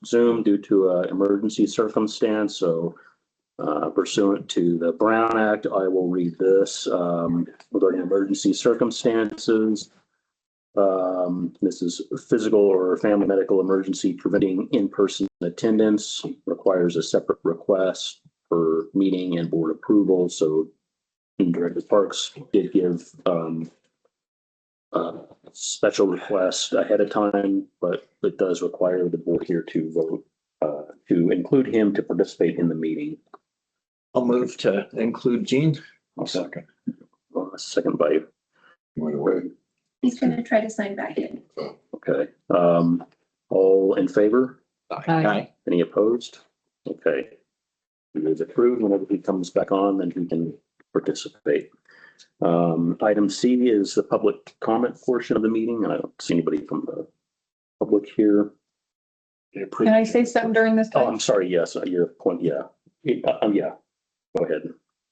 Zoom due to an emergency circumstance. So pursuant to the Brown Act, I will read this regarding emergency circumstances. This is physical or family medical emergency preventing in-person attendance, requires a separate request for meeting and board approval. So Director Parks did give special request ahead of time, but it does require the board here to vote to include him to participate in the meeting. I'll move to include Gene. I'll second. Second by. He's going to try to sign back in. Okay. All in favor? Aye. Any opposed? Okay. It is approved. Whenever he comes back on, then he can participate. Item C is the public comment portion of the meeting. I don't see anybody from the public here. Can I say something during this Oh, time? I'm sorry. Yes, your point. Yeah. Yeah. Go ahead.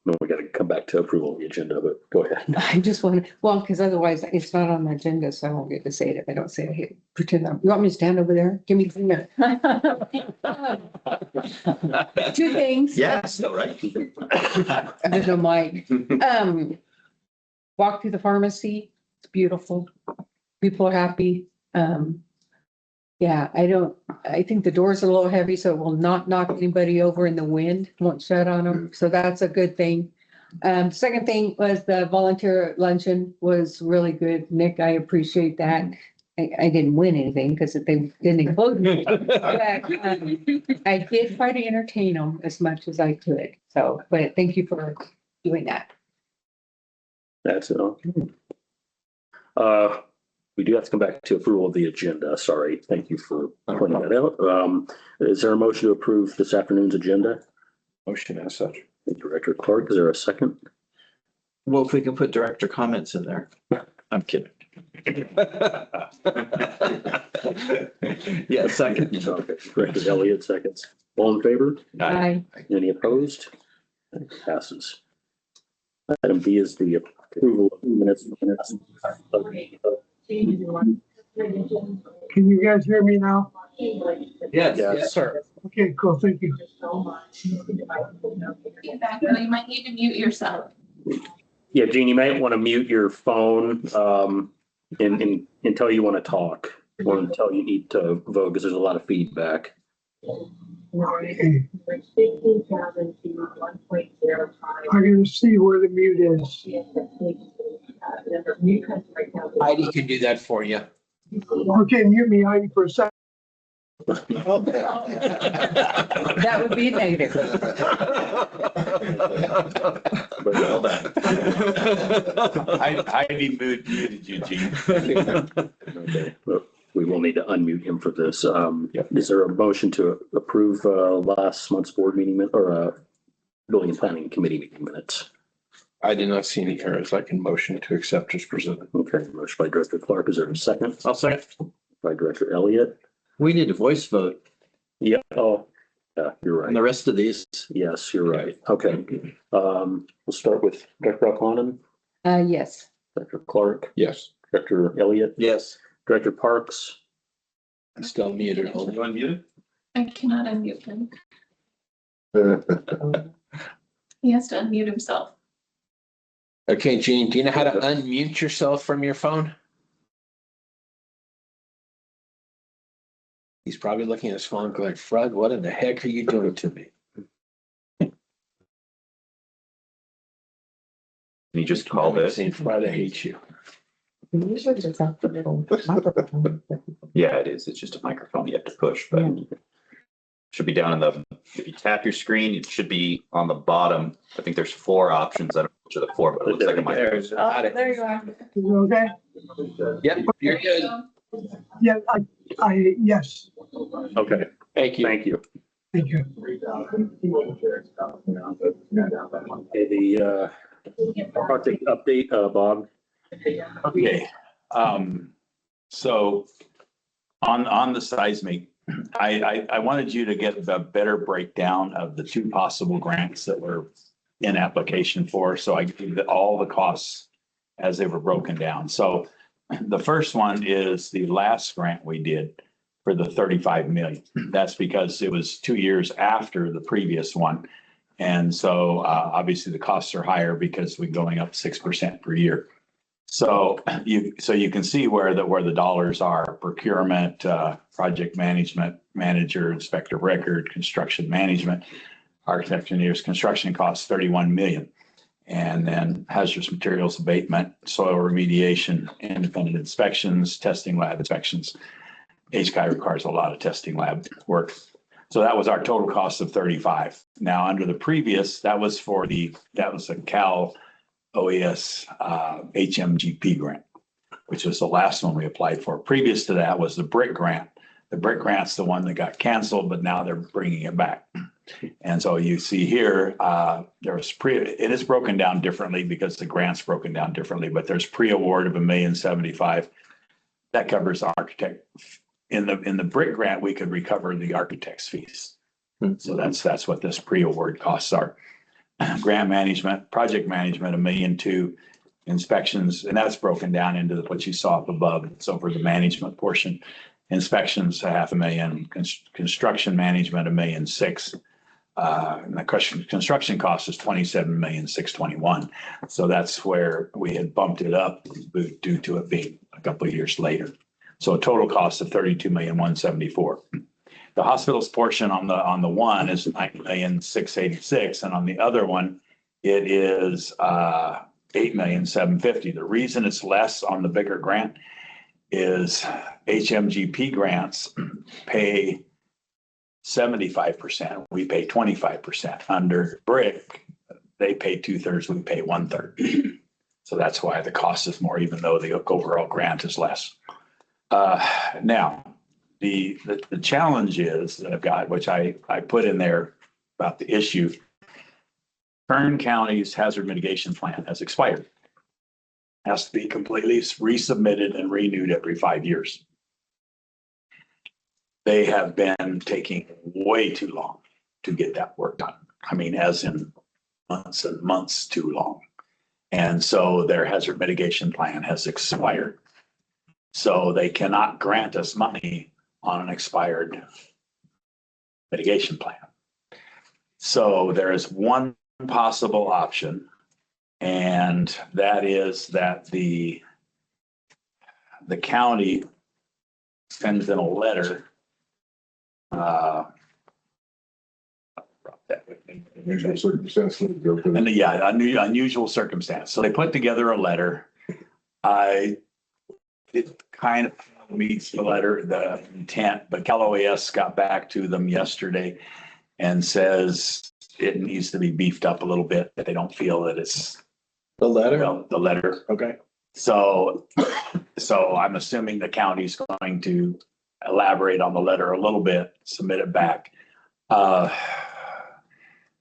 No, we got to come back to approval of the agenda, but go ahead. I just want to, well, because otherwise it's not on the agenda, so I won't get to say it if I don't say it. Hey, pretend you want me to stand over there? Give me 3 minutes. 2 things. Yes, no, right. There's no mic. Walk through the pharmacy. It's beautiful. People are happy. Yeah, I think the doors are a little heavy, so it will not knock anybody over in the wind, won't shut on them. So that's a good thing. Second thing was the volunteer luncheon was really good. Nick, I appreciate that. I didn't win anything because they didn't include me. But, I did try to entertain them as much as I could. So, but thank you for doing that. That's it. We do have to come back to approval of the agenda. Sorry. Thank you for pointing that out. Is there a motion to approve this afternoon's agenda? Motion as such. Director Clark, is there a second? Well, if we can put director comments in there. I'm kidding. Yeah, second. Okay. Director Elliott seconds. All in favor? Bye. Any opposed? It passes. Item B is the approval of minutes. Can you guys hear me now? Yes, sir. Okay, cool, thank you. Get back, though. You might need to mute yourself. Yeah, Gene, you might want to mute your phone until you want to talk or until you need to vote because there's a lot of feedback. Okay. I'm gonna see where the mute is. Heidi can do that for you. Okay, mute me, Heidi, for a second. That would be negative. But well done. Heidi muted you, Gene. Okay, well, we will need to unmute him for this. Yep. Is there a motion to approve last month's board meeting or building and planning committee meeting minutes? I did not see any errors. I can motion to accept as presented. Okay, motion by Director Clark. Is there a second? I'll second. By Director Elliott. We need a voice vote Yeah. Oh, yeah, you're on the right. rest of these. Yes, you're right. Okay. We'll start with Director O'Connor, Yes. Director Clark, Yes. Director Elliott, Yes. Director Parks. I'm still muted. You unmuted? I cannot unmute him. He has to unmute himself. Okay, Gene, do you know how to unmute yourself from your phone? He's probably looking at his phone going, Fred, what in the heck are you doing to me? You just called it. Saying, Fred, I hate you. Usually it's out the little microphone. Yeah, it is. It's just a microphone you have to push, but should be down in the, if you tap your screen, it should be on the bottom. I think there's 4 options. I don't know which are the 4, but it looks like a microphone. Oh, there you are. Is it okay? Yep, you're good. Yeah, yes, Okay, Thank you. thank you. thank you. Okay, the project update, Bob. Okay. So on the seismic, I wanted you to get the better breakdown of the 2 possible grants that were in application for. So I gave all the costs as they were broken down. So the first one is the last grant we did. for the 35 million. That's because it was 2 years after the previous one. And so obviously the costs are higher because we're going up 6% per year. So you can see where the dollars are: procurement, project management, manager, inspector of record, construction management, architect, engineers, construction costs 31 million. And then hazardous materials abatement, soil remediation, independent inspections, testing lab inspections. HCAI requires a lot of testing lab work. So that was our total cost of 35. Now, under the previous, that was a Cal OES HMGP grant, which was the last one we applied for. Previous to that was the BRIC grant. The BRIC grant's the one that got canceled, but now they're bringing it back. And so you see here, it is broken down differently because the grant's broken down differently, but there's pre-award of $1,075,000. That covers the architect. In the BRIC grant, we could recover the architect's fees. So that's what this pre-award costs are. Grant management, project management, $1.2 million. Inspections, and that's broken down into what you saw up above. It's over the management portion. Inspections, $500,000. Construction management, $1.6 million. And the construction cost is $27,621,000. So that's where we had bumped it up due to it being a couple of years later. So a total cost of $32,174,000. The hospital's portion on the one is $9,686,000, and on the other one, it is $8,750,000. The reason it's less on the bigger grant is HMGP grants pay 75%. We pay 25%. Under BRIC, they pay 2/3. We pay 1/3. So that's why the cost is more, even though the overall grant is less. Now, the challenge is that I've got, which I put in there about the issue. Kern County's hazard mitigation plan has expired. Has to be completely resubmitted and renewed every 5 years. They have been taking way too long to get that work done. I mean, as in months and months too long. And so their hazard mitigation plan has expired. So they cannot grant us money on an expired mitigation plan. So there is one possible option, and that is that the county sends in a letter. Unusual circumstance. And yeah, unusual circumstance. So they put together a letter. It kind of meets the letter, the intent, but Cal OES got back to them yesterday and says it needs to be beefed up a little bit, that they don't feel that it's The letter? well, the letter. Okay. So I'm assuming the county's going to elaborate on the letter a little bit, submit it back.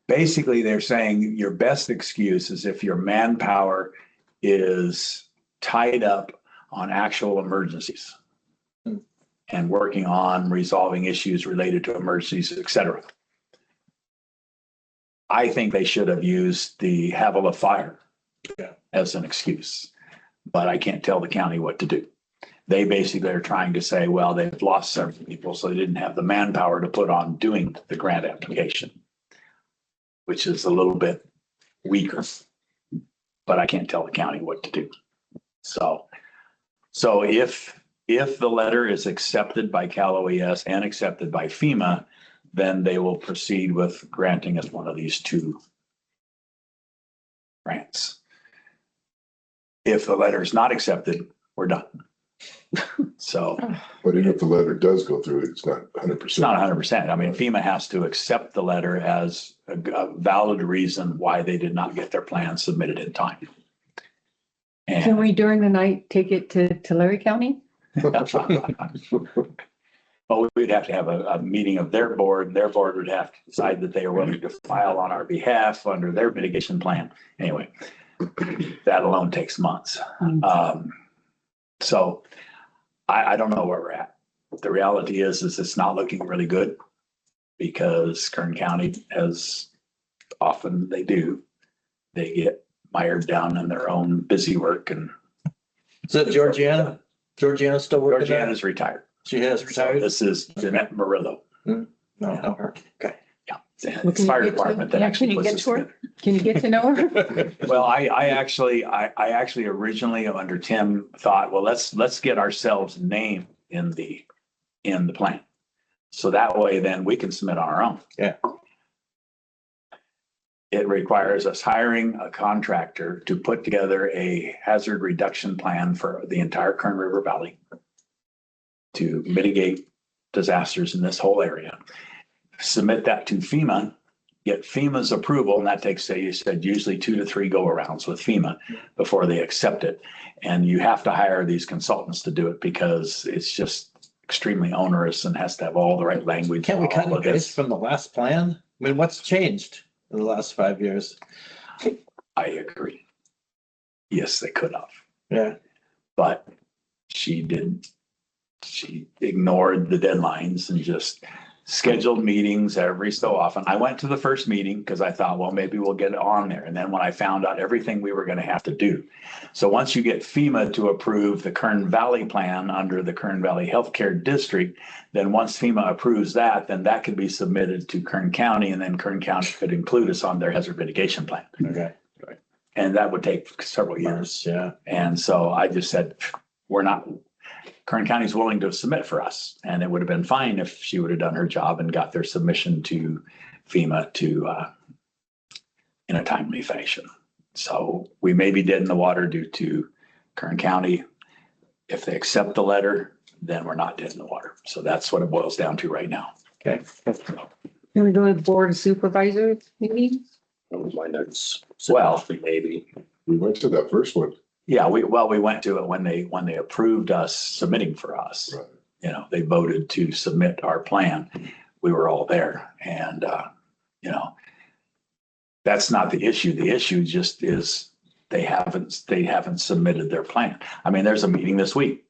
Basically, they're saying your best excuse is if your manpower is tied up on actual emergencies and working on resolving issues related to emergencies, et cetera. I think they should have used the Havilah fire as an excuse, but I can't tell the county what to do. They basically are trying to say, well, they've lost several people, so they didn't have the manpower to put on doing the grant application, which is a little bit weaker, but I can't tell the county what to do. So if the letter is accepted by Cal OES and accepted by FEMA, then they will proceed with granting us one of these two grants. If the letter is not accepted, we're done. So. But even if the letter does go through, it's not 100%. It's not 100%. I mean, FEMA has to accept the letter as a valid reason why they did not get their plan submitted in time. Can we during the night take it to Tulare County? Well, we'd have to have a meeting of their board, and their board would have to decide that they are willing to file on our behalf under their mitigation plan. Anyway, that alone takes months. So I don't know where we're at. The reality is it's not looking really good because Kern County, as often they do, they get mired down in their own busy work. And Is that Georgiana? Georgiana's still working there? Georgiana's retired. She has retired? This is Jeanette Murillo. No, not her. Okay. Yeah. Well, It's can you fire get to- department that yeah, actually can you puts get this to her? together. Can you get to know her? Well, I actually originally under Tim thought, well, let's get ourselves named in the plan. So that way then we can submit on our own. Yeah. It requires us hiring a contractor to put together a hazard reduction plan for the entire Kern River Valley to mitigate disasters in this whole area. Submit that to FEMA, get FEMA's approval, and that takes, say, you said usually 2 to 3 go-arounds with FEMA before they accept it. And you have to hire these consultants to do it because it's just extremely onerous and has to have all the right language. Can't we all cut and of this. paste from the last plan? I mean, what's changed in the last 5 years? I agree. Yes, they could have, Yeah. but she didn't. She ignored the deadlines and just scheduled meetings every so often. I went to the first meeting because I thought, well, maybe we'll get it on there. And then when I found out everything we were going to have to do. So once you get FEMA to approve the Kern Valley plan under the Kern Valley Healthcare District, then once FEMA approves that, then that could be submitted to Kern County, and then Kern County could include us on their hazard mitigation plan. Okay. And that would take several years. Yeah. And so I just said, Kern County's willing to submit for us. And it would have been fine if she would have done her job and got their submission to FEMA in a timely fashion. So we may be dead in the water due to Kern County. If they accept the letter, then we're not dead in the water. So that's what it boils down to right now. Okay. Can we go to the board of supervisors meeting? That was my notes. Well- Maybe. We went to that first one. Yeah, we went to it when they approved us submitting for us. Right. You know, they voted to submit our plan. We were all there, and that's not the issue. The issue just is they haven't submitted their plan. I mean, there's a meeting this week.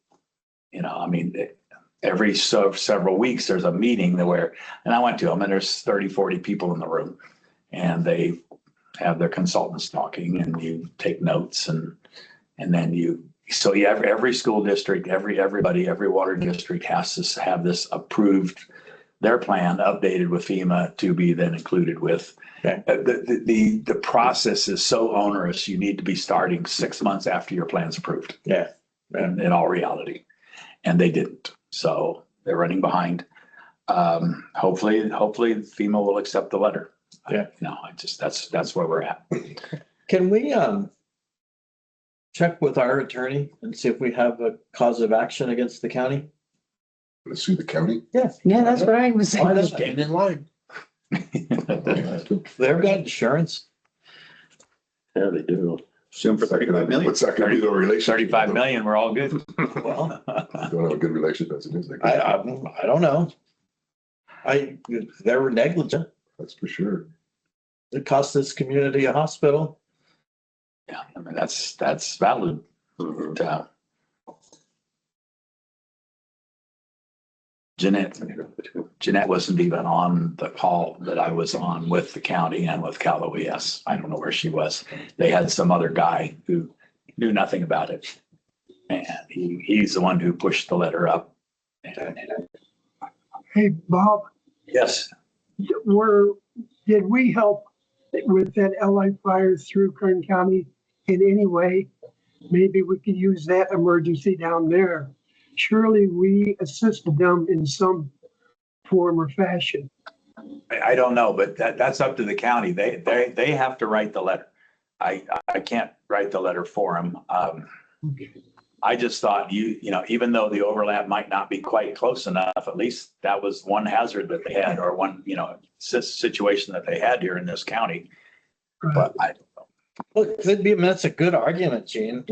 Every several weeks there's a meeting and I went to them, and there's 30, 40 people in the room, and they have their consultants talking, and you take notes, and then every school district, everybody, every water district has to have this approved, their plan updated with FEMA to be then included with. Okay. The process is so onerous, you need to be starting 6 months after your plan's approved. Yeah. In all reality. And they didn't. So they're running behind. Hopefully FEMA will accept the letter. Yeah. That's where we're at. Can we check with our attorney and see if we have a cause of action against the county? Let's sue the county. Yeah. Yeah, that's what I was Why not? saying. Getting in line. They've got insurance. Yeah, they do. Assume for 35 million. What's that gonna be the relationship? 35 million, we're all good. Well, Don't have a good relationship as it is. I don't know. They were negligent. That's for sure. It cost this community a hospital. Yeah, I mean, that's valid. Mhm. Jeanette wasn't even on the call that I was on with the county and with Cal OES. I don't know where she was. They had some other guy who knew nothing about it. And he's the one who pushed the letter up. Hey, Bob, Yes, did we help with that LI fire through Kern County in any way? Maybe we could use that emergency down there. Surely we assisted them in some form or fashion. I don't know, but that's up to the county. They have to write the letter. I can't write the letter for them. I just thought even though the overlap might not be quite close enough, at least that was one hazard that they had, or one, situation that they had here in this county. But Well, it could be, that's a good argument, Gene.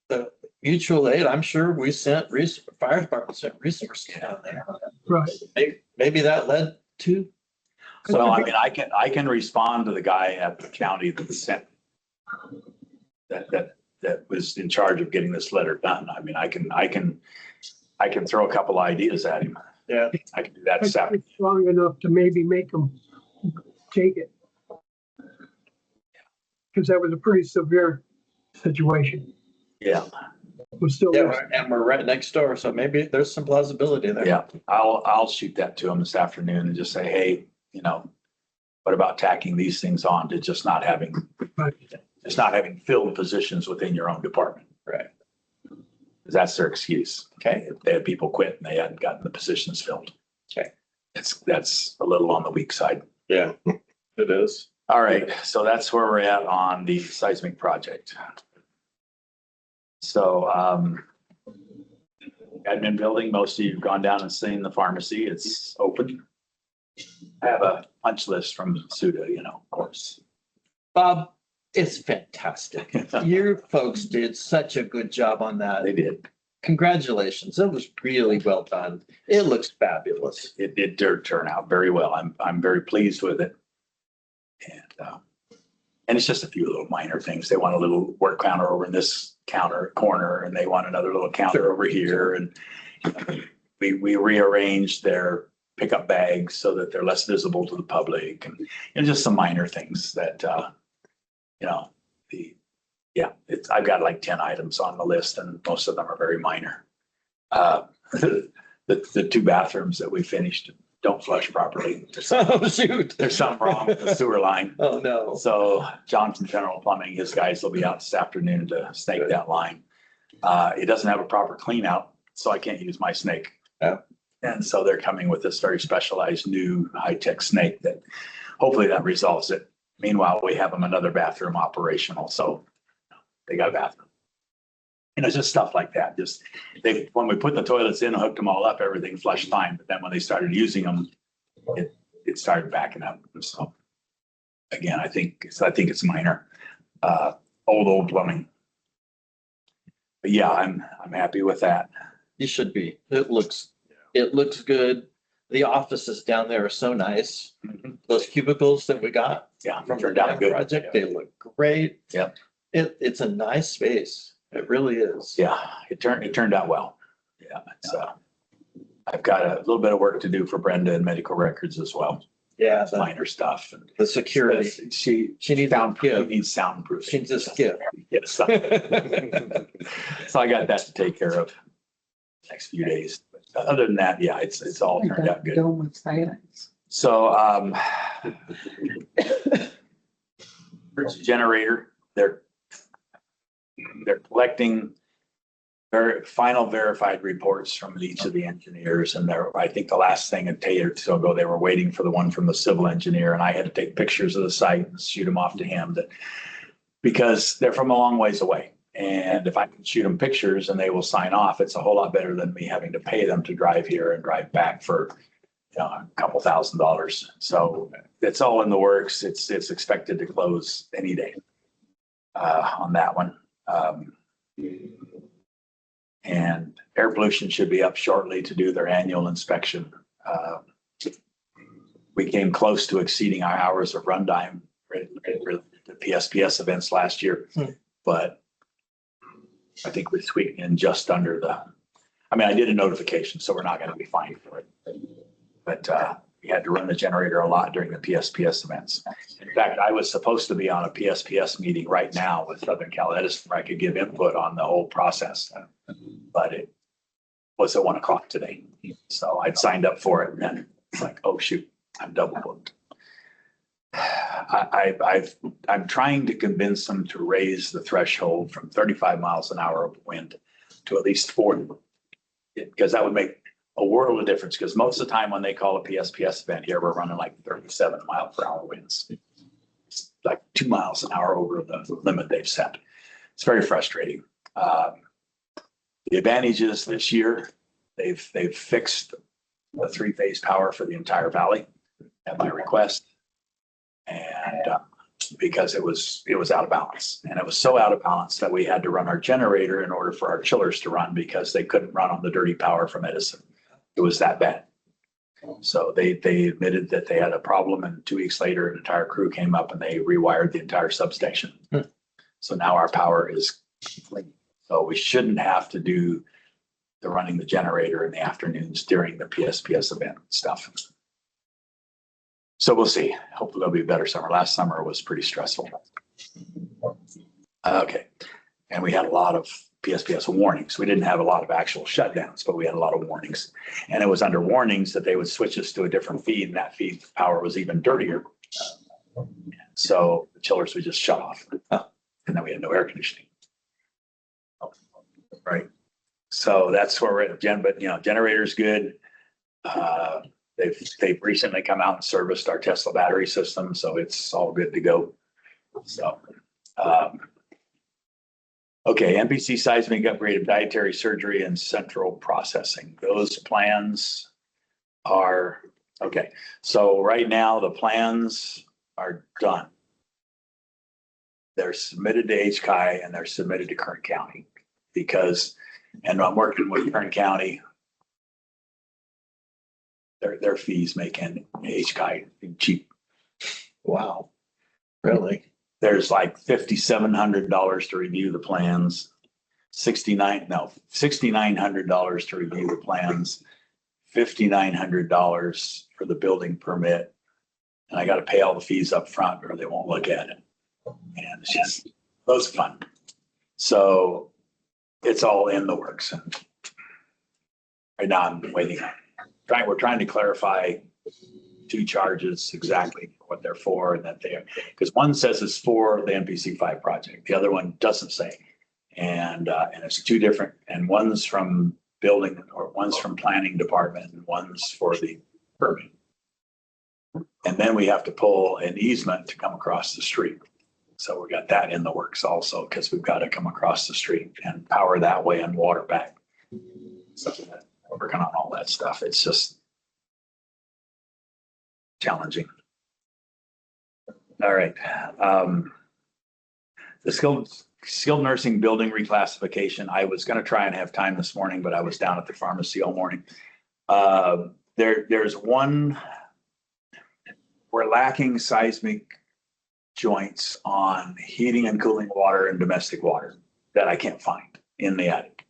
The mutual aid, I'm sure we sent fire department sent resources down there. Right. Maybe that led to. so, I mean, I can respond to the guy at the county that sent that was in charge of getting this letter done. I mean, I can throw a couple ideas at him. Yeah. I can do that this afternoon. It's strong enough to maybe make them take it. Because that was a pretty severe situation. Yeah. We're still, Yeah, and we're right next door, so maybe there's some plausibility there. Yeah, I'll shoot that to them this afternoon and just say, hey, what about tacking these things on to just not having filled positions within your own department? Right. 'Cause that's their excuse. Okay. If they had people quit and they hadn't gotten the positions filled. Okay. That's a little on the weak side. Yeah, it is. All right. So that's where we're at on the seismic project. So, admin building, most of you've gone down and seen the pharmacy. It's open. I have a punch list from Suda, of course. Bob, it's fantastic. You folks did such a good job on that. They did. Congratulations. It was really well done. It looks fabulous. It did turn out very well. I'm very pleased with it. And it's just a few little minor things. They want a little work counter over in this corner, and they want another little counter over here. And we rearranged their pickup bags so that they're less visible to the public, and just some minor things that, I've got like 10 items on the list, and most of them are very minor. The 2 bathrooms that we finished don't flush properly. Oh, shoot. There's something wrong with the sewer line. Oh, no. So John from General Plumbing, his guys will be out this afternoon to snake that line. It doesn't have a proper clean out, so I can't use my snake. Yeah. And so they're coming with this very specialized new high-tech snake that hopefully that resolves it. Meanwhile, we have them another bathroom operational, so they got a bathroom. Just stuff like that. When we put the toilets in, hooked them all up, everything flushed fine. But then when they started using them, it started backing up. So again, I think it's minor, old plumbing. But yeah, I'm happy with that. You should be. It looks good. The offices down there are so nice. Those cubicles that we got Yeah, from the turned out good. project, they look great. Yep. It's a nice space. It really is. Yeah, it turned out well. Yeah, I've got a little bit of work to do for Brenda in medical records as well. Yeah, It's minor stuff. And the security. she needs a gift. needs soundproof. She needs a skip. Yes. So I got that to take care of next few days. But other than that, yeah, it's all turned out good. Dome of silence. So, generator, they're collecting final verified reports from each of the engineers. And I think the last thing a day or two ago, they were waiting for the one from the civil engineer, and I had to take pictures of the site and shoot them off to him because they're from a long ways away. And if I can shoot them pictures and they will sign off, it's a whole lot better than me having to pay them to drive here and drive back for, a couple $1,000s. So it's all in the works. It's expected to close any day on that one. And air pollution should be up shortly to do their annual inspection. We came close to exceeding our hours of runtime for the PSPS events last year, but I think we squeaked in just under I did a notification, so we're not going to be fined for it. But we had to run the generator a lot during the PSPS events. In fact, I was supposed to be on a PSPS meeting right now with Southern Cal Edison where I could give input on the whole process. But it was at 1 o'clock today. So I'd signed up for it and then it's like, oh shoot, I'm double booked. I'm trying to convince them to raise the threshold from 35 miles an hour of wind to at least 40. Because that would make a world of difference, because most of the time when they call a PSPS event here, we're running like 37 mile per hour winds. It's like 2 miles an hour over the limit they've set. It's very frustrating. The advantage is this year, they've fixed the 3-phase power for the entire valley at my request. And because it was out of balance, and it was so out of balance that we had to run our generator in order for our chillers to run because they couldn't run on the dirty power from Edison. It was that bad. So they admitted that they had a problem, and 2 weeks later, an entire crew came up and they rewired the entire substation. So now our power is clean. So we shouldn't have to do the running the generator in the afternoons during the PSPS event stuff. So we'll see. Hopefully there'll be a better summer. Last summer was pretty stressful. Okay. And we had a lot of PSPS warnings. We didn't have a lot of actual shutdowns, but we had a lot of warnings. And it was under warnings that they would switch us to a different feed, and that feed power was even dirtier. So the chillers would just shut off. And then we had no air conditioning. Right. So that's where we're at, but generator's good. They've recently come out and serviced our Tesla battery system, so it's all good to go. So, okay, NPC seismic upgrade of dietary surgery and central processing. Those plans are, okay. So right now the plans are done. They're submitted to HCAI and they're submitted to Kern County because, and I'm working with Kern County. Their fees make HCAI cheap. Wow. Really? There's like $5,700 to review the plans, $6,900 to review the plans, $5,900 for the building permit. And I got to pay all the fees up front or they won't look at it. And it's just, those are fun. So it's all in the works. And right now I'm waiting. We're trying to clarify two charges, exactly what they're for and that they are, because one says it's for the NPC 5 project. The other one doesn't say. And it's two different, and one's from building or one's from planning department and one's for the permit. And then we have to pull an easement to come across the street. So we got that in the works also, because we've got to come across the street and power that way and water back. So we're working on all that stuff. It's just challenging. All right. The skilled nursing building reclassification. I was going to try and have time this morning, but I was down at the pharmacy all morning. There's one, we're lacking seismic joints on heating and cooling water and domestic water that I can't find in the attic.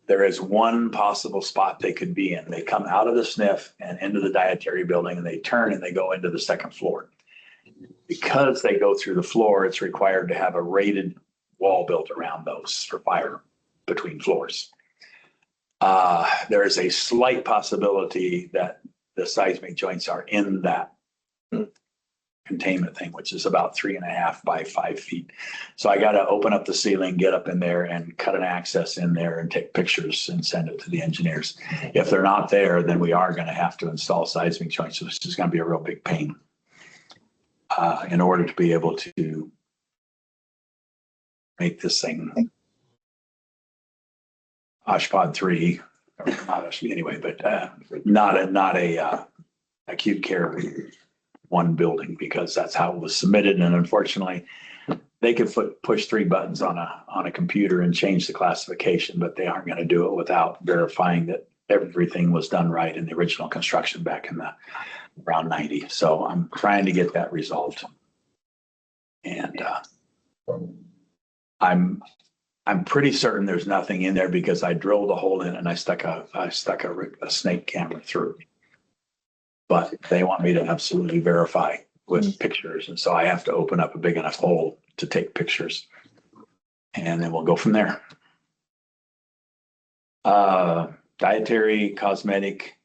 There is one possible spot they could be in. They come out of the SNF and into the dietary building and they turn and they go into the second floor. Because they go through the floor, it's required to have a rated wall built around those for fire between floors. There is a slight possibility that the seismic joints are in that containment thing, which is about 3.5 by 5 feet. So I got to open up the ceiling, get up in there and cut an access in there and take pictures and send it to the engineers. If they're not there, then we are going to have to install seismic joints, which is going to be a real big pain in order to be able to make this thing OSHPOD 3, or not anyway, but not a acute care one building, because that's how it was submitted. And unfortunately, they could push 3 buttons on a computer and change the classification, but they aren't going to do it without verifying that everything was done right in the original construction back in the around 90. So I'm trying to get that resolved. And I'm pretty certain there's nothing in there because I drilled a hole in it and I stuck a snake camera through. But they want me to absolutely verify with pictures. And so I have to open up a big enough hole to take pictures. And then we'll go from there. Dietary, cosmetic,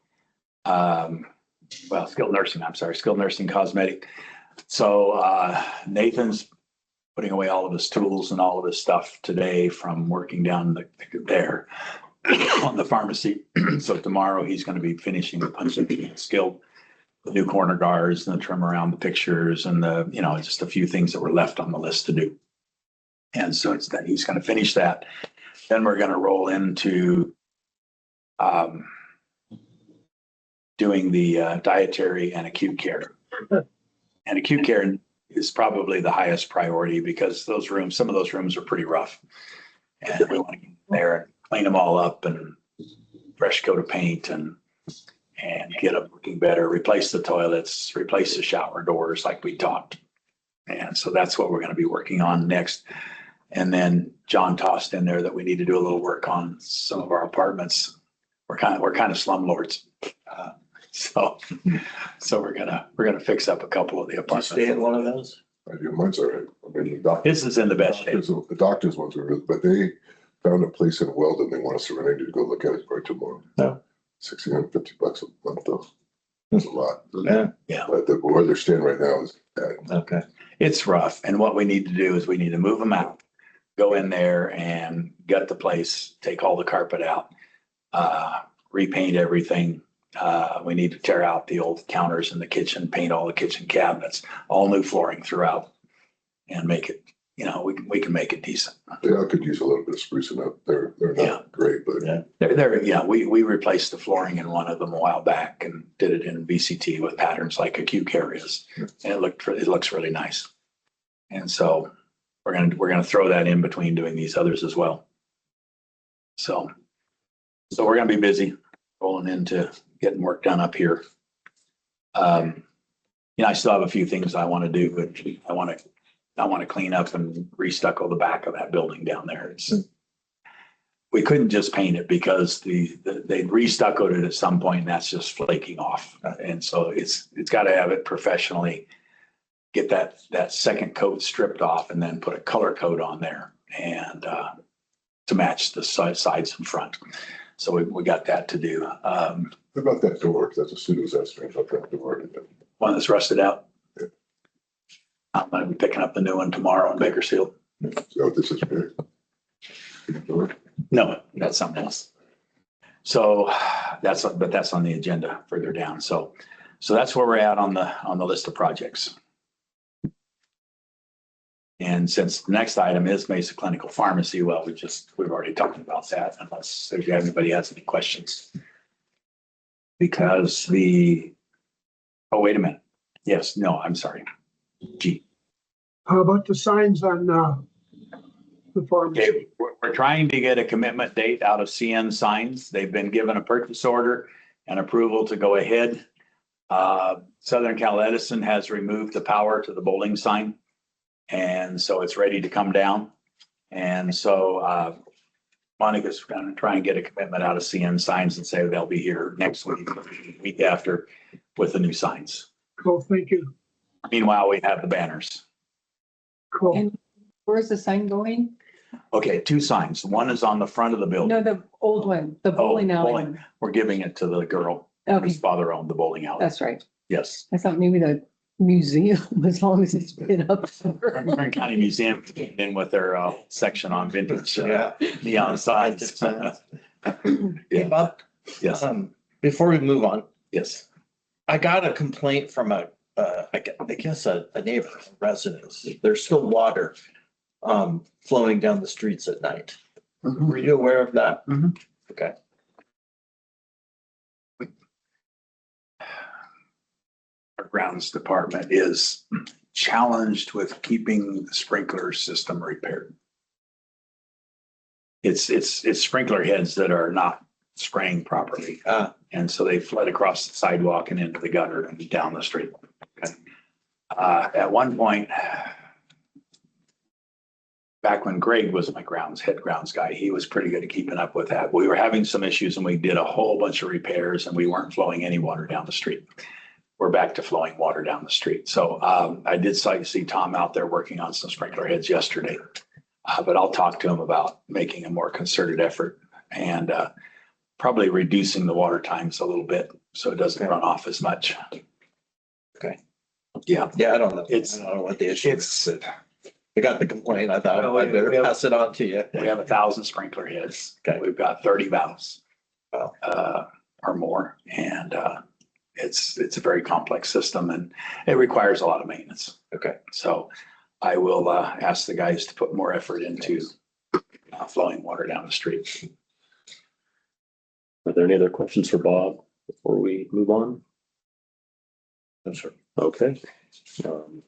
skilled nursing, cosmetic. So Nathan's putting away all of his tools and all of his stuff today from working down there on the pharmacy. So tomorrow he's going to be finishing the punching skilled, the new corner guards and the trim around the pictures and the, just a few things that were left on the list to do. And so it's that he's going to finish that. Then we're going to roll into doing the dietary and acute care. And acute care is probably the highest priority because some of those rooms are pretty rough. And we want to get there and clean them all up and fresh coat of paint and get them looking better, replace the toilets, replace the shower doors like we talked. And so that's what we're going to be working on next. And then John tossed in there that we need to do a little work on some of our apartments. We're kind of slumlords. So we're gonna fix up a couple of the apartments. Stay in one of those? I do, mine's all right. I mean, the doctor, His is in the best shape. the doctor's ones are, but they found a place in Weldon. They want us to rent to go look at it probably tomorrow. No. $1,650 a month though. That's a lot. Yeah, But where they're staying right now is bad. okay. It's rough. And what we need to do is we need to move them out, go in there and gut the place, take all the carpet out, repaint everything. We need to tear out the old counters in the kitchen, paint all the kitchen cabinets, all new flooring throughout and make it, we can make it decent. Yeah, I could use a little bit of sprucing up. They're Yeah. not great, but We replaced the flooring in one of them a while back and did it in VCT with patterns like Acute areas. And it looks really nice. And so we're gonna throw that in between doing these others as well. So we're gonna be busy rolling into getting work done up here. I still have a few things I want to do, but I want to clean up and restucco the back of that building down there. We couldn't just paint it because they restuccoed it at some point and that's just flaking off. And so it's got to have it professionally, get that second coat stripped off and then put a color coat on there and to match the sides and front. So we got that to do. what about that door? That's a pseudo's estimate about that door. One that's rusted out. Yeah. I'm going to be picking up the new one tomorrow in Bakersfield. So this is big. Big door. No, that's something else. So that's on the agenda further down. So that's where we're at on the list of projects. And since the next item is Mesa Clinical Pharmacy, well, we've already talked about that unless anybody has any questions. Because oh, wait a minute. Yes, no, I'm sorry. G. How about the signs on, the pharmacy? Okay, we're trying to get a commitment date out of CN Signs. They've been given a purchase order and approval to go ahead. Southern Cal Edison has removed the power to the bowling sign. And so it's ready to come down. And so Monica's going to try and get a commitment out of CN Signs and say they'll be here next week after with the new signs. Cool, thank you. Meanwhile, we have the banners. Cool. And where's the sign going? Okay, two signs. One is on the front of the building. No, the old one, the bowling alley. bowling. one. We're giving it to the girl Okay, whose father owned the bowling alley. that's right. Yes. I thought maybe the museum, as long as it's been up. Kern County Museum came in with their section on vintage Yeah. neon signs. Hey, Bob, Yes, before we move on, yes. I got a complaint from I guess a neighbor residence. There's still water flowing down the streets at night. Were you aware of that? Mhm. Okay. Our grounds department is challenged with keeping the sprinkler system repaired. It's sprinkler heads that are not spraying properly. And so they flood across the sidewalk and into the gutter and down the street. Okay. At one point, back when Greg was my head grounds guy, he was pretty good at keeping up with that. We were having some issues and we did a whole bunch of repairs and we weren't flowing any water down the street. We're back to flowing water down the street. So I did see Tom out there working on some sprinkler heads yesterday. But I'll talk to him about making a more concerted effort and probably reducing the water times a little bit so it doesn't run off as much. Okay. Yeah, Yeah, I don't know. It's- I don't know what the issue is. it's, I got the complaint. I thought Well, I better we have- pass it on to you. we have 1,000 sprinkler heads. Okay. We've got 30 valves. Wow. Or more. And it's a very complex system and it requires a lot of maintenance. Okay. So I will ask the guys to put more effort into flowing water down the street. Are there any other questions for Bob before we move on? No, sir. Okay. Want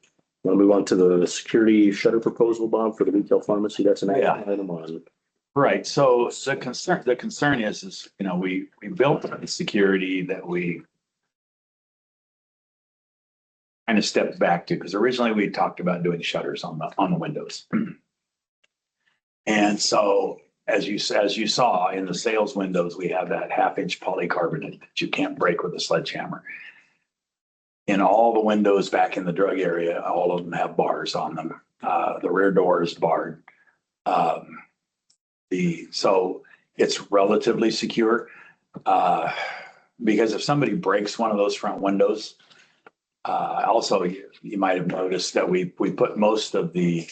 to move on to the security shutter proposal, Bob, for the retail pharmacy? That's an Yeah. action item on. Right. So the concern is, we built the security that we kind of stepped back to, because originally we talked about doing shutters on the windows. And so as you saw in the sales windows, we have that 1/2-inch polycarbonate that you can't break with a sledgehammer. In all the windows back in the drug area, all of them have bars on them. The rear door is barred. So it's relatively secure. Because if somebody breaks one of those front windows, also you might have noticed that we put most of the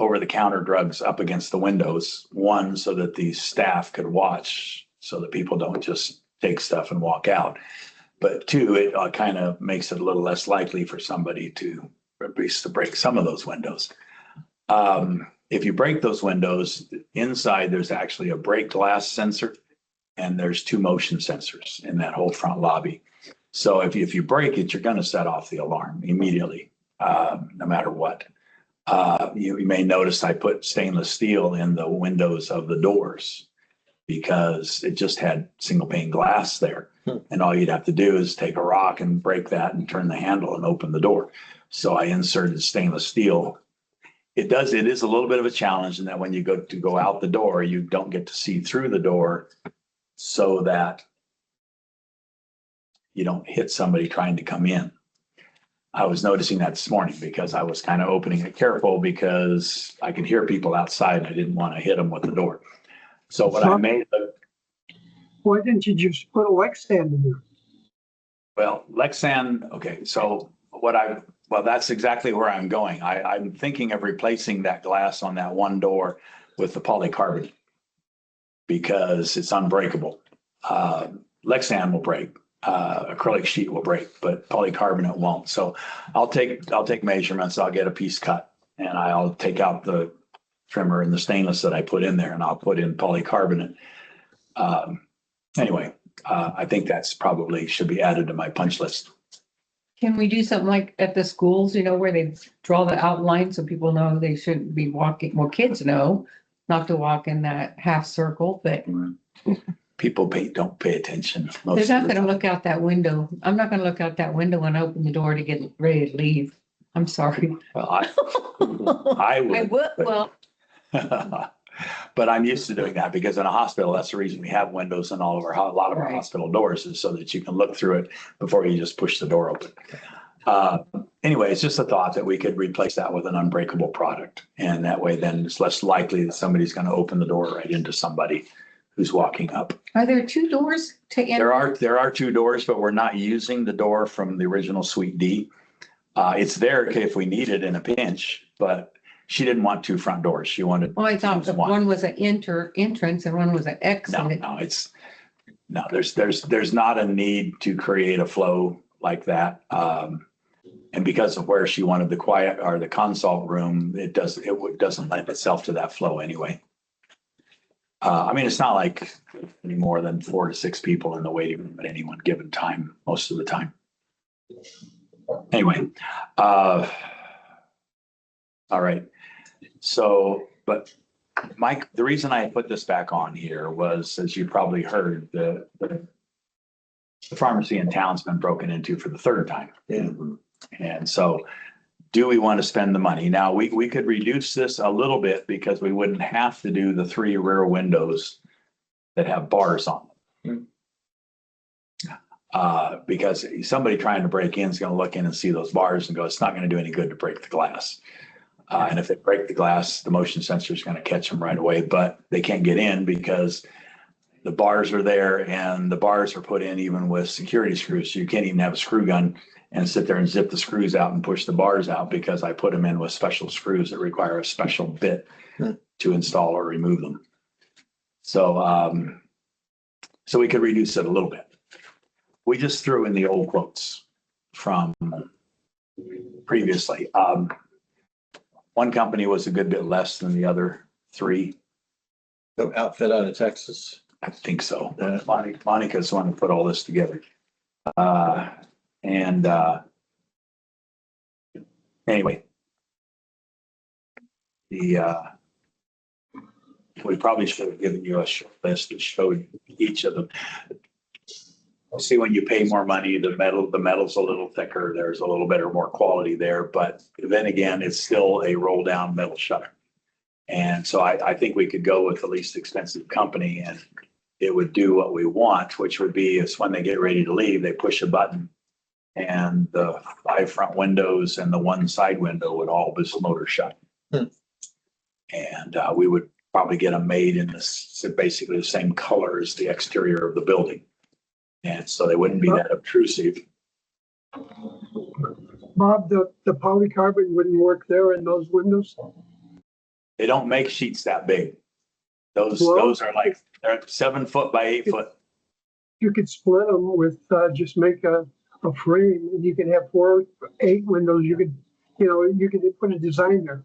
over-the-counter drugs up against the windows. One, so that the staff could watch, so that people don't just take stuff and walk out. But two, it kind of makes it a little less likely for somebody to break some of those windows. If you break those windows, inside there's actually a break glass sensor, and there's 2 motion sensors in that whole front lobby. So if you break it, you're going to set off the alarm immediately, no matter what. You may notice I put stainless steel in the windows of the doors because it just had single pane glass there. And all you'd have to do is take a rock and break that and turn the handle and open the door. So I inserted stainless steel. It is a little bit of a challenge in that when you go out the door, you don't get to see through the door so that you don't hit somebody trying to come in. I was noticing that this morning because I was kind of opening it careful because I could hear people outside and I didn't want to hit them with the door. So what I made, Why didn't you just put a Lexan in there? well, Lexan, okay, so that's exactly where I'm going. I'm thinking of replacing that glass on that one door with the polycarbonate because it's unbreakable. Lexan will break. Acrylic sheet will break, but polycarbonate won't. So I'll take measurements. I'll get a piece cut and I'll take out the trimmer and the stainless that I put in there and I'll put in polycarbonate. Anyway, I think that's probably should be added to my punch list. Can we do something like at the schools, where they draw the outline so people know they shouldn't be walking, well, kids know not to walk in that half circle, but People don't pay attention. they're not going to look out that window. I'm not going to look out that window when I open the door to get ready to leave. I'm sorry. Well, I would. I would, well, But I'm used to doing that because in a hospital, that's the reason we have windows in a lot of our Right. hospital doors is so that you can look through it before you just push the door open. Anyway, it's just a thought that we could replace that with an unbreakable product. And that way then it's less likely that somebody's going to open the door right into somebody who's walking up. are there 2 doors to enter? There are 2 doors, but we're not using the door from the original Suite D. It's there if we need it in a pinch, but she didn't want 2 front doors. She wanted. Well, I thought just one was an entrance and one was an exit. No, there's not a need to create a flow like that. And because of where she wanted the quiet or the consult room, it doesn't lend itself to that flow anyway. It's not like any more than 4 to 6 people in the waiting room at any one given time, most of the time. Anyway, all right. So, but Mike, the reason I put this back on here was, as you probably heard, the pharmacy in town's been broken into for the 3rd time. Yeah. And so do we want to spend the money? Now, we could reduce this a little bit because we wouldn't have to do the 3 rear windows that have bars on them. Because somebody trying to break in is going to look in and see those bars and go, it's not going to do any good to break the glass. And if they break the glass, the motion sensor is going to catch them right away, but they can't get in because the bars are there and the bars are put in even with security screws. So you can't even have a screw gun and sit there and zip the screws out and push the bars out because I put them in with special screws that require a special bit to install or remove them. So, so we could reduce it a little bit. We just threw in the old quotes from previously. One company was a good bit less than the other 3. The outfit out of Texas. I think so. Monica's the one who put all this together. Anyway, we probably should have given you a short list that showed each of them. See, when you pay more money, the metal's a little thicker. There's a little better, more quality there. But then again, it's still a roll down metal shutter. And so I think we could go with the least expensive company and it would do what we want, which would be is when they get ready to leave, they push a button and the 5 front windows and the 1 side window would all be motor shut. And we would probably get them made in this, basically the same color as the exterior of the building. And so they wouldn't be that obtrusive. Bob, the polycarbonate wouldn't work there in those windows? They don't make sheets that big. Those Well- are like, they're 7 foot by 8 foot. You could split them with, just make a frame and you could have 4, 8 windows. You could, you could put a design there.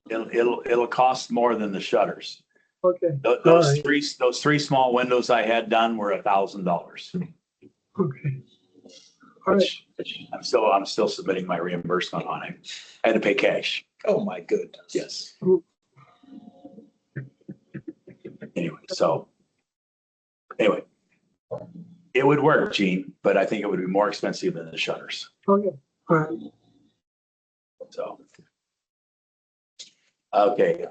It'll cost more than the shutters. Okay, Those Alright. those three small windows I had done were $1,000. okay. All right, Which I'm still submitting my reimbursement on it. I had to pay cash. Oh, my goodness. Yes. Anyway, it would work, Gene, but I think it would be more expensive than the shutters. okay, all right. So. Okay,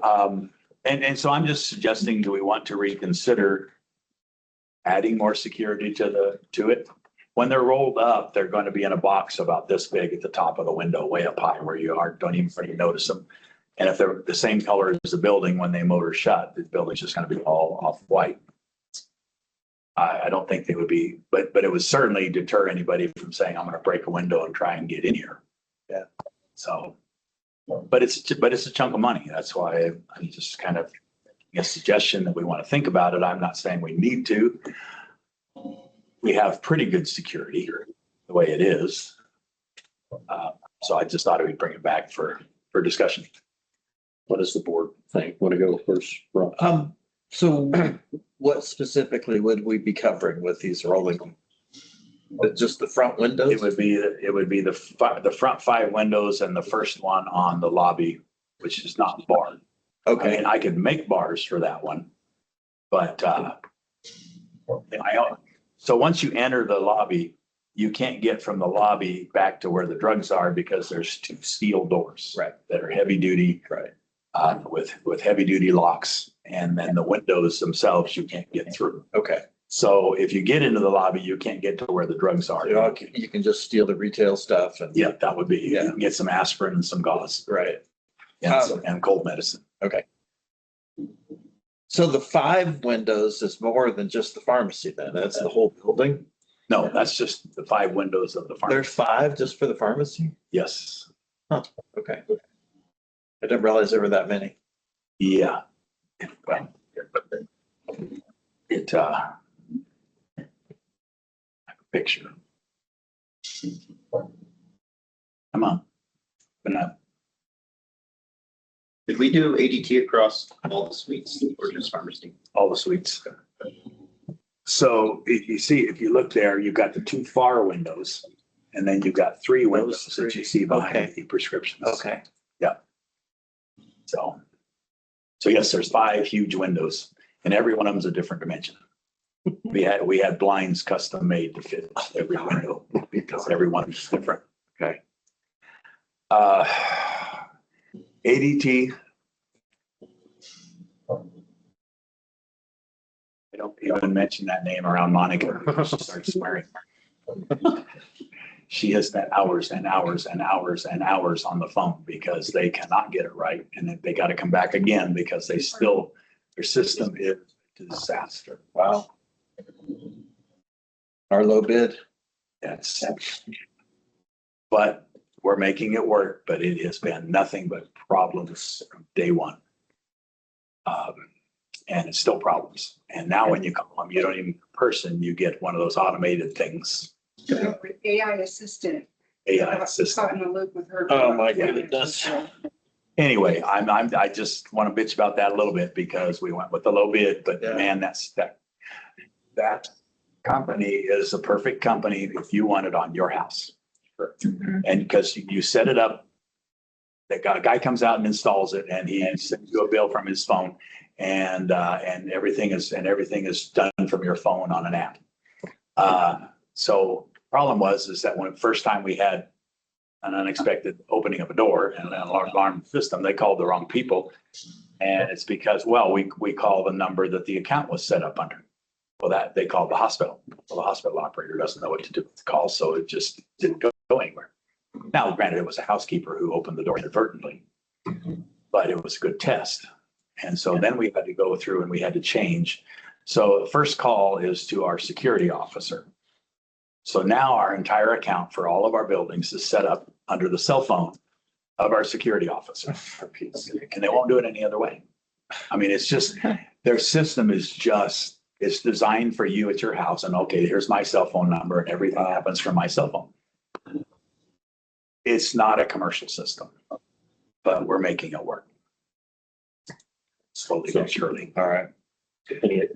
and so I'm just suggesting, do we want to reconsider adding more security to it? When they're rolled up, they're going to be in a box about this big at the top of the window, way up high where you don't even really notice them. And if they're the same color as the building, when they motor shut, the building's just going to be all off-white. I don't think they would be, but it would certainly deter anybody from saying, I'm going to break a window and try and get in here. Yeah. So, but it's a chunk of money. That's why I'm just kind of a suggestion that we want to think about it. I'm not saying we need to. We have pretty good security the way it is. So I just thought we'd bring it back for discussion. What does the board think? Want to go first, Rob? So what specifically would we be covering with these rolling? Just the front windows? It would be the front 5 windows and the first one on the lobby, which is not barred. I Okay, mean, I could make bars for that one, but so once you enter the lobby, you can't get from the lobby back to where the drugs are because there's 2 steel doors. Right. That are heavy duty. right. With heavy duty locks, and then the windows themselves you can't get through. Okay. So if you get into the lobby, you can't get to where the drugs are. You can just steal the retail stuff and. Yeah, that would be, you Yeah. can get some aspirin and some gauze Right. and cold medicine. So the 5 windows is more than just the pharmacy then? That's the whole building? No, that's just the 5 windows of the There's pharmacy. 5 just for the pharmacy? Yes, Okay. I didn't realize there were that many. yeah. Well, it, picture. Come on. But not, Did we do ADT across all the suites or just pharmacy? all the suites. So if you look there, you've got the 2 far windows, and then you've got 3 windows that you see behind Okay. the prescriptions. Okay. So yes, there's 5 huge windows, and every one of them's a different dimension. We had blinds custom made to fit every window because every one is different. Okay. ADT. I don't even mention that name around Monica. She starts swearing. She has spent hours and hours and hours and hours on the phone because they cannot get it right. And then they got to come back again because their system is a disaster. Wow. Our low bid. But we're making it work, but it has been nothing but problems from day one. And it's still problems. And now when you call them, you don't even person, you get one of those automated things. AI assistant. AI system. Caught in a loop with her. Oh, my goodness. Anyway, I just want to bitch about that a little bit because we went with the low bid, but Yeah. man, that company is a perfect company if you want it on your house. And because you set it up, the guy comes out and installs it and he sends you a bill from his phone and everything is done from your phone on an app. So problem is that when the first time we had an unexpected opening of a door and an alarm system, they called the wrong people. And it's because, well, we call the number that the account was set up under. Well, that they called the hospital. Well, the hospital operator doesn't know what to do with the call, so it just didn't go anywhere. Now, granted, it was a housekeeper who opened the door inadvertently, but it was a good test. And so then we had to go through and we had to change. So the first call is to our security officer. So now our entire account for all of our buildings is set up under the cell phone of our security officer. And they won't do it any other way. I mean, it's just, their system is just, it's designed for you at your house. And okay, here's my cell phone number and everything happens from my cell phone. It's not a commercial system, but we're making it work. Slowly but surely. All right.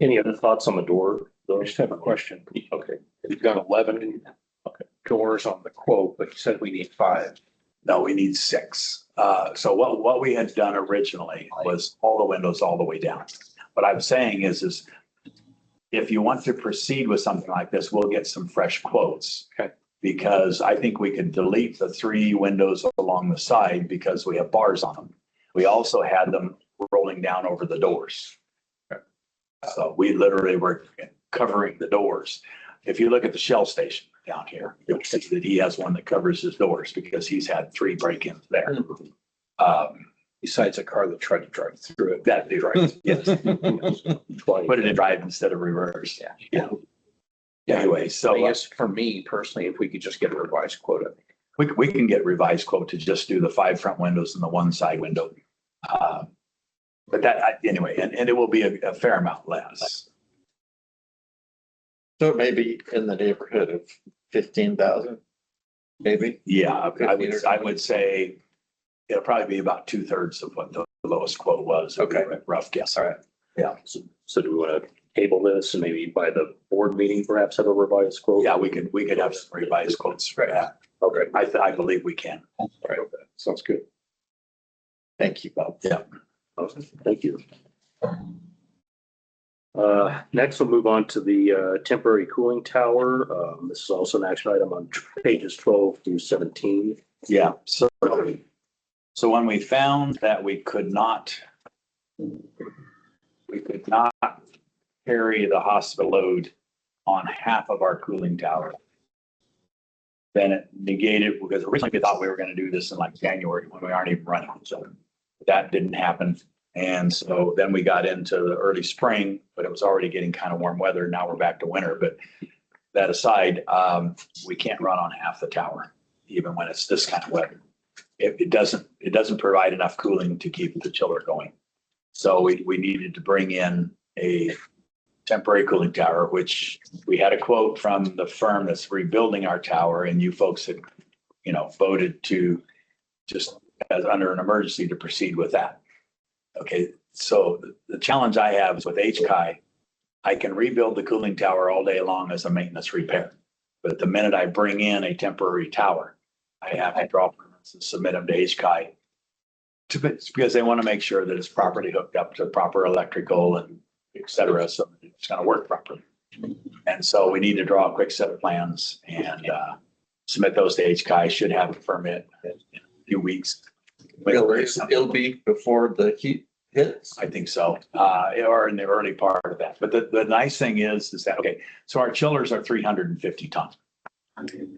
Any other thoughts on the door? I just have a question. Okay. You've got 11 doors on the quote, but you said we need 5. No, we need 6. So what we had done originally was all the windows all the way down. What I'm saying is if you want to proceed with something like this, we'll get some fresh quotes. Okay. Because I think we could delete the 3 windows along the side because we have bars on them. We also had them rolling down over the doors. So we literally were covering the doors. If you look at the Shell station down here, you'll see that he has one that covers his doors because he's had 3 break-ins there. Besides a car that tried to drive through it. That did right. Yes. Twice. Put it in drive instead of reverse. Yeah. Anyway, so I guess for me personally, if we could just get a revised quote, I think. we can get revised quote to just do the 5 front windows and the 1 side window. But that, anyway, and it will be a fair amount less. So it may be in the neighborhood of 15,000, maybe. Yeah, I would say it'll probably be about 2/3 of what the lowest quote was. Okay. Rough guess. All right. Yeah. So do we want to table this and maybe by the board meeting, perhaps have a revised quote? Yeah, we could have some revised quotes for that. Okay. I believe we can. All right, sounds good. Thank you, Bob. Yeah. Okay, thank you. Next, we'll move on to the temporary cooling tower. This is also an action item on pages 12 through 17. Yeah, so when we found that we could not carry the hospital load on half of our cooling tower, then it negated, because originally we thought we were going to do this in like January when we aren't even running. So that didn't happen. And so then we got into the early spring, but it was already getting kind of warm weather. Now we're back to winter. But that aside, we can't run on half the tower, even when it's this kind of weather. It doesn't provide enough cooling to keep the chiller going. So we needed to bring in a temporary cooling tower, which we had a quote from the firm that's rebuilding our tower, and you folks had, voted to just as under an emergency to proceed with that. Okay, so the challenge I have is with HCAI, I can rebuild the cooling tower all day long as a maintenance repair. But the minute I bring in a temporary tower, I have to draw permits and submit them to HCAI because they want to make sure that it's properly hooked up to proper electrical and et cetera, so it's going to work properly. And so we need to draw a quick set of plans and submit those to HCAI. Should have a permit in a few weeks. It'll be before the heat hits. I think so, or in the early part of that. But the nice thing is that, okay, so our chillers are 350 tons.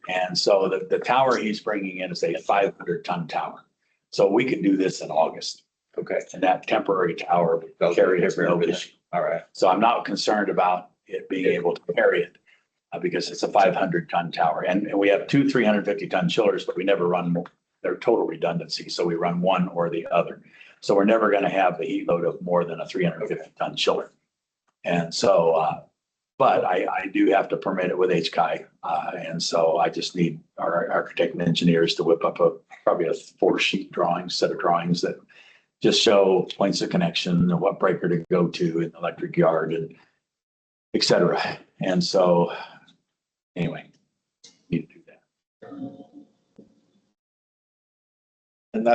And so the tower he's bringing in is a 500-ton tower. So we can do this in August. Okay. And that temporary tower will carry it no issue. All right. So I'm not concerned about it being able to carry it because it's a 500-ton tower. And we have 2 350-ton chillers, but we never run more. They're total redundancy. So we run one or the other. So we're never going to have the heat load of more than a 350-ton chiller. And so, but I do have to permit it with HCAI. And so I just need our architect and engineers to whip up probably a 4-sheet set of drawings that just show points of connection and what breaker to go to in the electric yard and et cetera. And so anyway, need to do that. And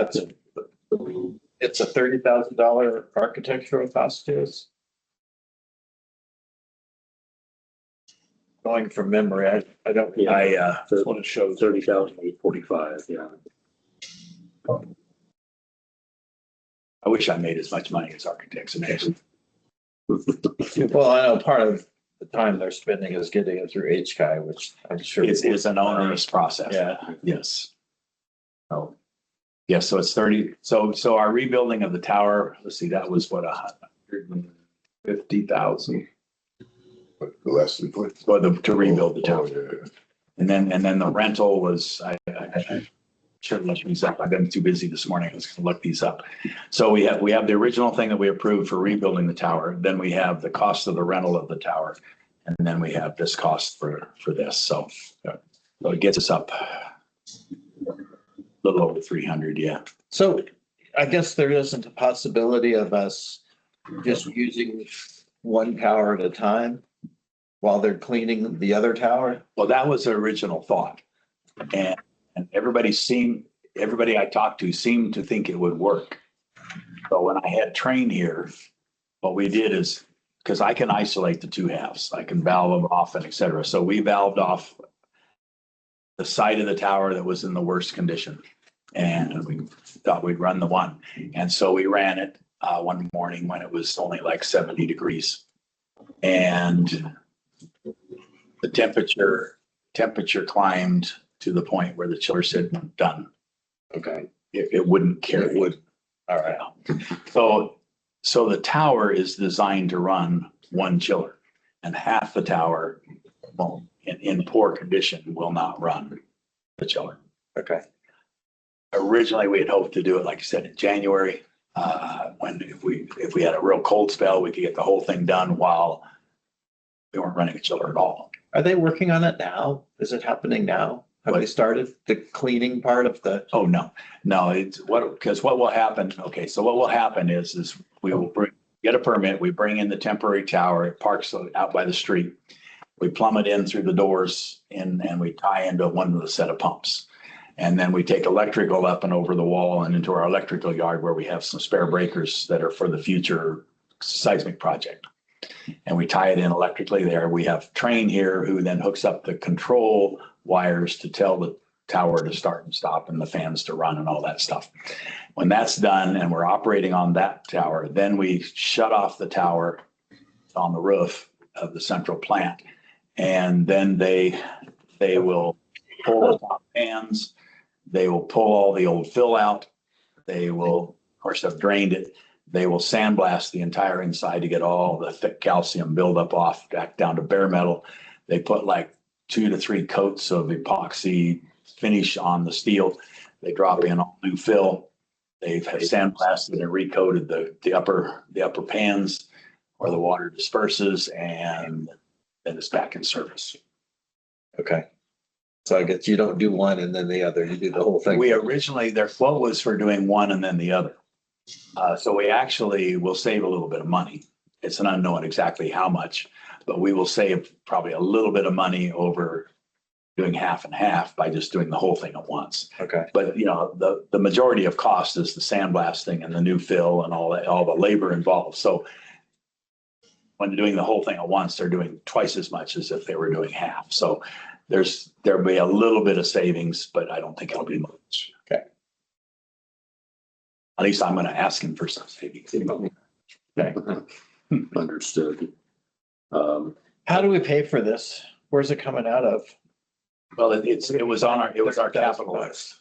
it's a $30,000 architectural cost to us. Going from memory, I don't. Yeah, This one shows 30,845. Yeah. I wish I made as much money as architects and engineers. Well, I know part of the time they're spending is getting it through HCAI, which I'm sure It's an onerous process. Yeah. Yes. So Yeah, so it's 30, so our rebuilding of the tower, let's see, that was what, 150,000 But the last three points. for to rebuild the Oh, tower. yeah. And then the rental was, I should look these up. I've been too busy this morning. I was gonna look these up. So we have the original thing that we approved for rebuilding the tower. Then we have the cost of the rental of the tower. And then we have this cost for this. So it gets us up a little over 300, yeah. So I guess there isn't a possibility of us just using one tower at a time while they're cleaning the other tower? Well, that was the original thought. And everybody I talked to seemed to think it would work. But when I had Train here, what we did is, because I can isolate the two halves, I can valve them off and et cetera. So we valved off the side of the tower that was in the worst condition. And we thought we'd run the one. And so we ran it one morning when it was only like 70 degrees. And the temperature climbed to the point where the chiller said, done. Okay. It wouldn't carry. It would. All right. So the tower is designed to run one chiller, and half the tower, well, in poor condition, will not run the chiller. Okay. Originally, we had hoped to do it, like I said, in January, when if we had a real cold spell, we could get the whole thing done while we weren't running a chiller at all. Are they working on it now? Is it happening now? Have they started the cleaning part of the? Oh, no, because what will happen, okay, so what will happen is we will get a permit, we bring in the temporary tower, it parks out by the street. We plumb it in through the doors and we tie into one of the set of pumps. And then we take electrical up and over the wall and into our electrical yard where we have some spare breakers that are for the future seismic project. And we tie it in electrically there. We have Train here who then hooks up the control wires to tell the tower to start and stop and the fans to run and all that stuff. When that's done and we're operating on that tower, then we shut off the tower on the roof of the central plant. And then they will pull the top fans. They will pull all the old fill out. They will, of course, have drained it. They will sandblast the entire inside to get all the thick calcium buildup off back down to bare metal. They put like 2 to 3 coats of epoxy finish on the steel. They drop in all new fill. They've sandblasted and recoated the upper pans where the water disperses, and then it's back in service. Okay. So I guess you don't do one and then the other, you do the whole thing. We originally, their quote was for doing one and then the other. So we actually will save a little bit of money. It's an unknown exactly how much, but we will save probably a little bit of money over doing half and half by just doing the whole thing at once. Okay. But the majority of cost is the sandblasting and the new fill and all the labor involved. So when they're doing the whole thing at once, they're doing twice as much as if they were doing half. So there'll be a little bit of savings, but I don't think it'll be much. Okay. At least I'm going to ask him for some savings. Okay. Understood. How do we pay for this? Where's it coming out of? Well, it was our capital list.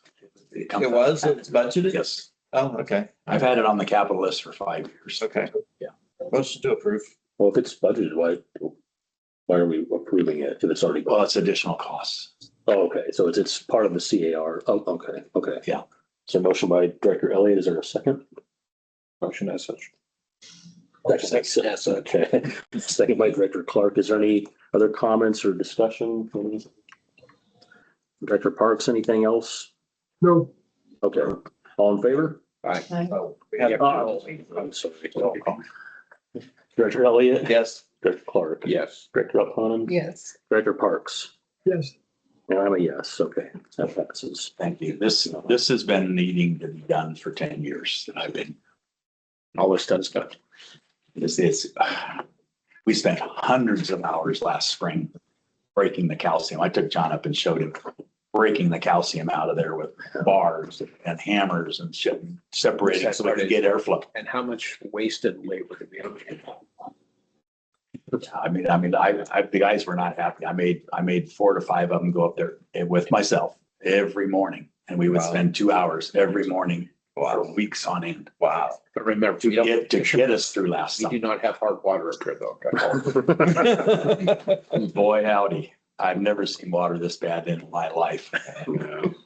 It was budgeted? Yes. Oh, okay. I've had it on the capital list for 5 years. Okay. Yeah. Motion to approve. Well, if it's budgeted, why are we approving it if it's already? Well, it's additional costs. Oh, okay, so it's part of the CAR. Oh, okay. Yeah. So motion by Director Elliott, is there a second? Motion as such. Okay. Second by Director Clark. Is there any other comments or discussion? Director Parks, anything else? No, Okay, all in favor? Oh, we have- I'm sorry. Director Elliott? Yes. Director Clark? Yes. Director Upon? Yes. Director Parks? yes, And I'm a yes. Okay, that passes. Thank you. This has been needing to be done for 10 years that I've been. All this stuff's done. We spent hundreds of hours last spring breaking the calcium. I took John up and showed him breaking the calcium out of there with bars and hammers and shit, separating so we could get airflow. And how much wasted labor did we have? The guys were not happy. I made 4 to 5 of them go up there with myself every morning And we would Wow. spend 2 hours every morning for weeks on end Wow. But remember, to we don't, get us through last we do summer. not have hard water up here though. Boy, howdy. I've never seen water this bad in my life.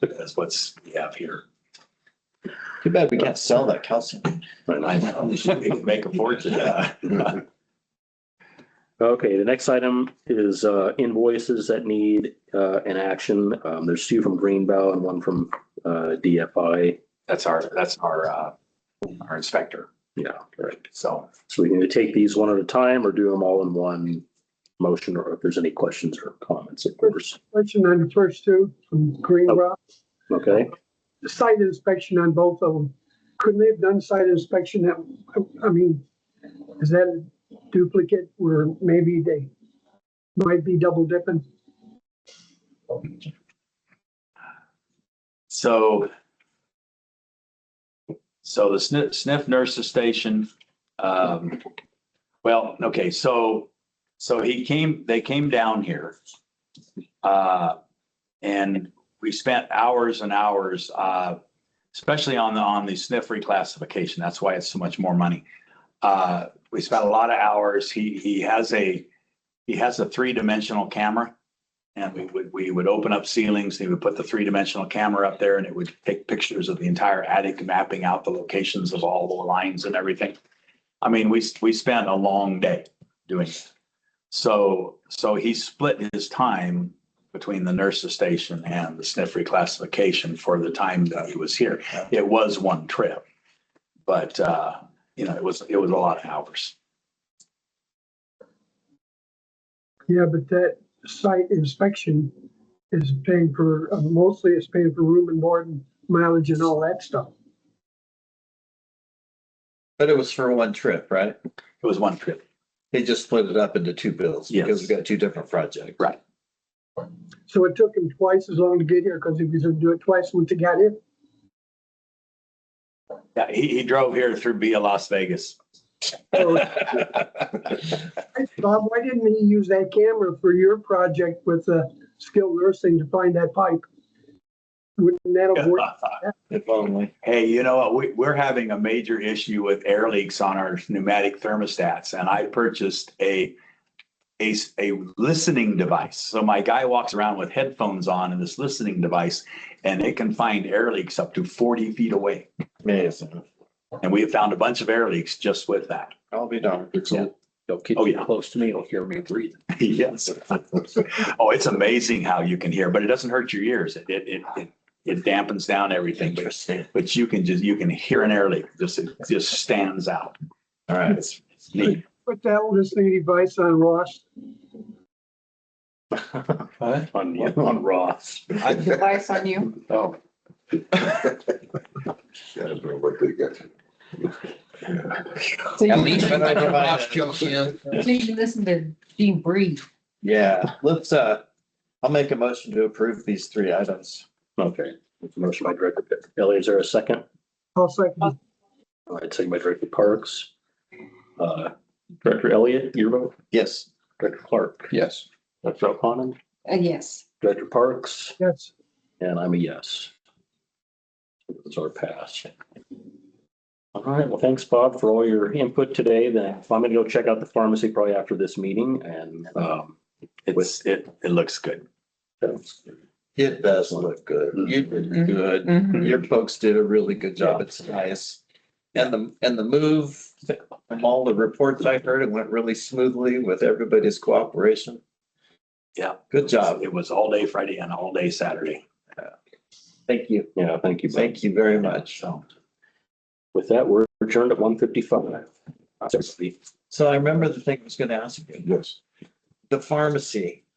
That's what's we have here. Too bad we can't sell that calcium. I know, we can make a fortune. Okay, the next item is invoices that need an action. There's two from Greenbow and one from DFI. That's our inspector. Yeah, right. So So we need to take these one at a time or do them all in one motion, or if there's any questions or comments, of course. Question on the first two from Green Rock, Okay, the site inspection on both of them. Couldn't they have done site inspection that, I mean, is that a duplicate where maybe they might be double dipping? So the sniff nurses station, well, okay, so they came down here. And we spent hours and hours, especially on the sniff reclassification. That's why it's so much more money. We spent a lot of hours. He has a 3-dimensional camera. And we would open up ceilings, he would put the 3-dimensional camera up there and it would take pictures of the entire attic, mapping out the locations of all the lines and everything. I mean, we spent a long day doing it. So he split his time between the nurses station and the sniff reclassification for the time that he was here. It was one trip, but it was a lot of hours. Yeah, but that site inspection is paying for, mostly it's paying for room and board and mileage and all that stuff. But it was for one trip, right? It was one trip. They just split it up into two bills because we got two different projects. Right. So it took him twice as long to get here because he was gonna do it twice once he got here. Yeah, he drove here through via Las Vegas. So, Bob, why didn't he use that camera for your project with skilled nursing to find that pipe? Wouldn't that have worked? If only. Hey, you know what? We're having a major issue with air leaks on our pneumatic thermostats, and I purchased a listening device. So my guy walks around with headphones on and this listening device, and it can find air leaks up to 40 feet away. Amazing. And we have found a bunch of air leaks just with that. I'll be darned. They'll keep Oh, you yeah. close to me, you'll hear me breathing. Yes. Oh, it's amazing how you can hear, but it doesn't hurt your ears. It dampens down everything, Interesting. but you can hear an air leak. It just stands out. All right. It's neat. Put that listening device on Ross. What? on Ross. Device on you. Oh, Yeah, I don't know what they got. So you At least can when I can watch jokes in. so you can listen to Gene breathe. Yeah, let's, I'll make a motion to approve these 3 items. Okay, motion by Director Elliott, is there a second? I'll second. All right, second by Director Parks. Director Elliott, your vote? Yes. Director Clark? yes. Dr. O'Connor? Yes. Director Parks? Yes. And I'm a yes. Those are passed. All right, well, thanks, Bob, for all your input today. Then I'm gonna go check out the pharmacy probably after this meeting and It looks good. It does look good. You did good. Mhm. Your folks did a really good job. It's nice. And the move from all the reports I heard, it went really smoothly with everybody's cooperation. Yeah. Good job. It was all day Friday and all day Saturday. Thank you. yeah, thank you. Bob. Thank you very much. So With that, we're adjourned at 1:55. So I remember the thing I was going to ask you. Yes. The pharmacy,